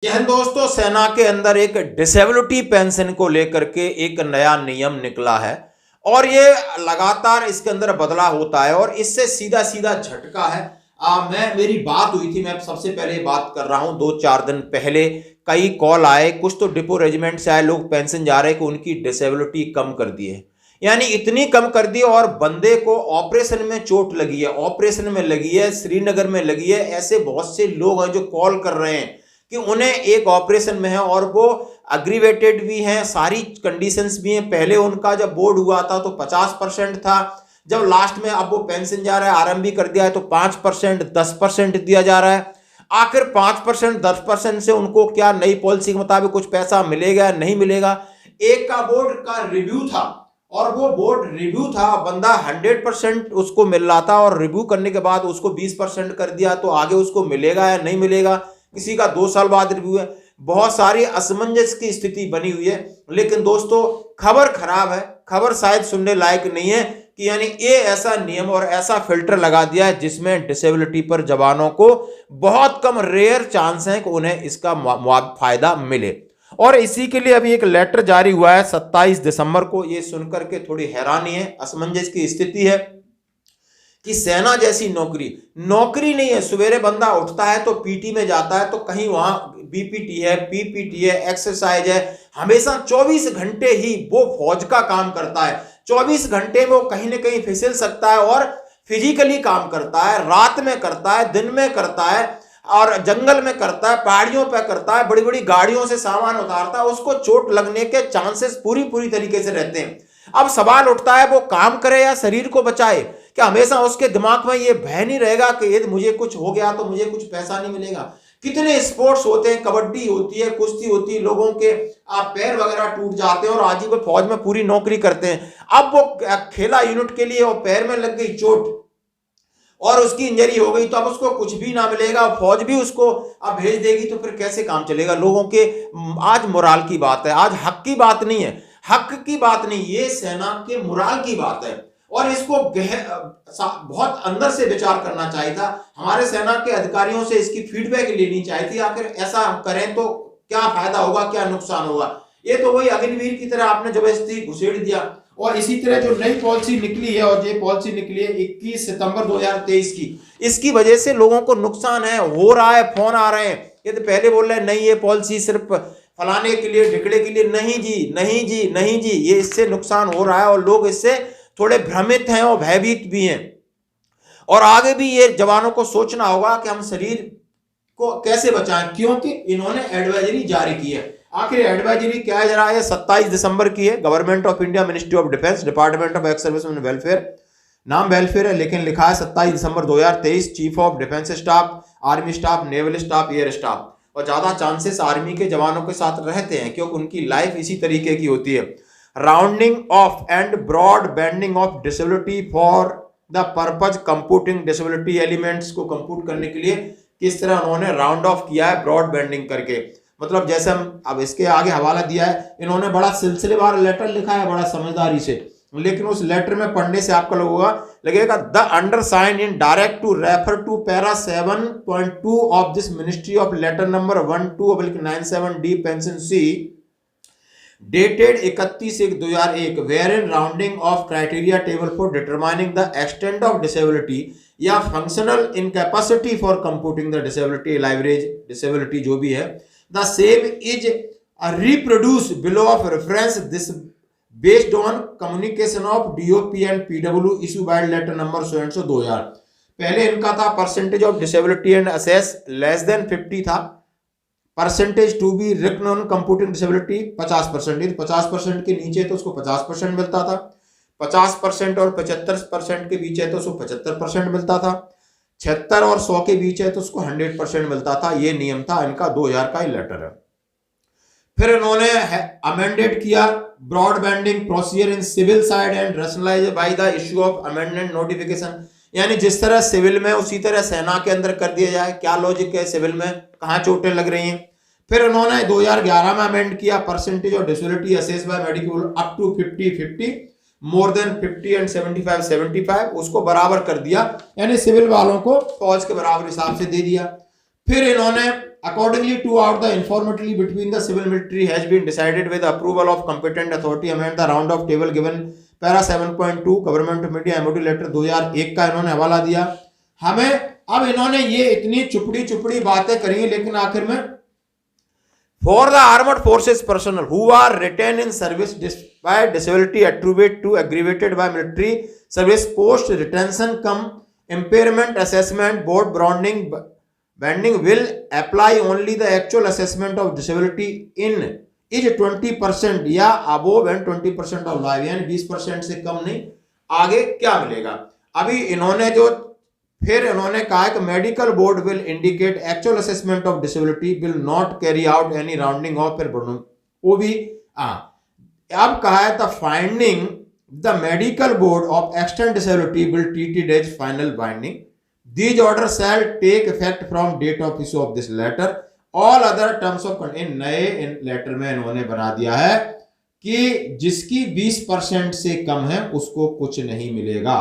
यह दोस्तों सेना के अंदर एक डिसेबिलिटी पेंशन को लेकर के एक नया नियम निकला है और ये लगातार इसके अंदर बदलाव होता है और इससे सीधा सीधा झटका है। मेरी बात हुई थी, मैं सबसे पहले बात कर रहा हूं 2-4 दिन पहले कई कॉल आए, कुछ तो डिपो रेजिमेंट से आए लोग पेंशन जा रहे कि उनकी डिसेबिलिटी कम कर दी है, यानी इतनी कम कर दी और बंदे को ऑपरेशन में चोट लगी है, ऑपरेशन में लगी है, श्रीनगर में लगी है। ऐसे बहुत से लोग हैं जो कॉल कर रहे हैं कि उन्हें एक ऑपरेशन में है और वो अग्रीवेटेड भी हैं, सारी कंडीशंस भी हैं। पहले उनका जब बोर्ड हुआ था तो 50% था, जब लास्ट में अब वो पेंशन जा रहा है, आरएमबी कर दिया है तो 5% 10% दिया जा रहा है। आखिर 5% 10% से उनको क्या नई पॉलिसी के मुताबिक कुछ पैसा मिलेगा नहीं मिलेगा? एक का बोर्ड का रिव्यू था और वो बोर्ड रिव्यू था, बंदा 100% उसको मिल रहा था और रिव्यू करने के बाद उसको 20% कर दिया, तो आगे उसको मिलेगा या नहीं मिलेगा? किसी का 2 साल बाद रिव्यू है। बहुत सारी असमंजस की स्थिति बनी हुई है। लेकिन दोस्तों खबर खराब है, खबर शायद सुनने लायक नहीं है कि यानी ये ऐसा नियम और ऐसा फिल्टर लगा दिया है जिसमें डिसेबिलिटी पर जवानों को बहुत कम रेयर चांस है कि उन्हें इसका फायदा मिले। और इसी के लिए अभी एक लेटर जारी हुआ है 27 दिसंबर को। ये सुनकर के थोड़ी हैरानी है, असमंजस की स्थिति है कि सेना जैसी नौकरी नहीं है। सवेरे बंदा उठता है तो पीटी में जाता है तो कहीं वहां बीपीटी है, पीपीटी है, एक्सरसाइज है, हमेशा 24 घंटे ही वो फौज का काम करता है। 24 घंटे में वो कहीं ना कहीं फिसल सकता है और फिजिकली काम करता है, रात में करता है, दिन में करता है और जंगल में करता है, पहाड़ियों पर करता है, बड़ी बड़ी गाड़ियों से सामान उतारता है, उसको चोट लगने के चांसेस पूरी तरीके से रहते हैं। अब सवाल उठता है वो काम करे या शरीर को बचाए? क्या हमेशा उसके दिमाग में ये भय नहीं रहेगा कि यदि मुझे कुछ हो गया तो मुझे कुछ पैसा नहीं मिलेगा? कितने स्पोर्ट्स होते हैं, कबड्डी होती है, कुश्ती होती है, लोगों के पैर वगैरह टूट जाते हैं और आज ही वो फौज में पूरी नौकरी करते हैं। अब वो खेला यूनिट के लिए और पैर में लग गई चोट और उसकी इंजरी हो गई तो अब उसको कुछ भी ना मिलेगा, फौज भी उसको अब भेज देगी, तो फिर कैसे काम चलेगा? लोगों के आज मोराल की बात है, आज हक की बात नहीं है, हक की बात नहीं, ये सेना के मोराल की बात है और इसको बहुत अंदर से विचार करना चाहिए था। हमारे सेना के अधिकारियों से इसकी फीडबैक लेनी चाहिए थी, आखिर ऐसा करें तो क्या फायदा होगा, क्या नुकसान होगा? ये तो वही अग्निवीर की तरह आपने जबरदस्ती घुसेड़ दिया। और इसी तरह जो नई पॉलिसी निकली है, और ये पॉलिसी निकली है 21 सितंबर 2023 की, इसकी वजह से लोगों को नुकसान है, हो रहा है, फोन आ रहे हैं। ये तो पहले बोल रहे हैं नहीं ये पॉलिसी सिर्फ फलाने के लिए, ढिकड़े के लिए, नहीं जी, नहीं जी, नहीं जी, ये इससे नुकसान हो रहा है और लोग इससे थोड़े भ्रमित हैं और भयभीत भी हैं। और आगे भी ये जवानों को सोचना होगा कि हम शरीर को कैसे बचाएं, क्योंकि इन्होंने एडवाइजरी जारी की है। आखिर एडवाइजरी क्या है जरा, ये 27 दिसंबर की है। Government of India, ministry of defence, department of ex service and welfare, नाम वेलफेयर है लेकिन लिखा है 27 दिसंबर 2023, chief of defence staff, army staff, naval staff, air staff. और ज्यादा चांसेस आर्मी के जवानों के साथ रहते हैं क्योंकि उनकी लाइफ इसी तरीके की होती है। Rounding off and broad banding of disability for the purpose computing disability elements को कंप्यूट करने के लिए किस तरह उन्होंने राउंड ऑफ किया है ब्रॉड बैंडिंग करके। मतलब जैसे हम अब इसके आगे हवाला दिया है, इन्होंने बड़ा सिलसिलेवार लेटर लिखा है बड़ा समझदारी से, लेकिन उस लेटर में पढ़ने से आपका लगेगा the undersigned in direct to refer to para 7.2 of this ministry of letter number 12/97D pension C dated 31/1/2001 wherein rounding of criteria table for determining the extent of disability या functional incapacity for computing the disability average disability जो भी है, the same is reproduced below of reference this based on communication of DOP and PW issued by letter number so and so 2000। पहले इनका था percentage of disability and assess less than 50 था, percentage to be reckon on computing disability 50%, 50% के नीचे तो उसको 50% मिलता था, 50% और 75% के बीच है तो उसको 75% मिलता था, 76 और 100 के बीच है तो उसको 100% मिलता था। ये नियम था इनका, 2000 का ही लेटर है। फिर इन्होंने अमेंडेड किया broad banding procedure in civil side and rationalized by the issue of amendment notification, यानी जिस तरह सिविल में उसी तरह सेना के अंदर कर दिया जाए। क्या लॉजिक है, सिविल में कहां चोटें लग रही हैं? फिर उन्होंने 2011 में अमेंड किया percentage of disability assess by medical up to 50-50, more than 50 and 75-75 उसको बराबर कर दिया, यानी सिविल वालों को फौज के बराबर हिसाब से दे दिया। फिर इन्होंने accordingly to out the informality between the civil military has been decided with approval of competent authority amend the round of table given para 7.2 government of India MOD letter 2001 का इन्होंने हवाला दिया हमें। अब इन्होंने ये इतनी चुपड़ी बातें करी, लेकिन आखिर में for the armed forces personnel who are retain in service despite disability attribute to aggravated by military service post retention cum impairment assessment board banding will apply only the actual assessment of disability in is 20% या above and 20% of life, यानी 20% से कम नहीं। आगे क्या मिलेगा? अभी इन्होंने फिर इन्होंने कहा कि medical board will indicate actual assessment of disability will not carry out any rounding off फिर वो भी अब कहा है the finding the medical board of extent disability will treat it as final binding. These orders shall take effect from date of issue of this letter. All other terms of इन नए letter में इन्होंने बना दिया है कि जिसकी 20% से कम है उसको कुछ नहीं मिलेगा।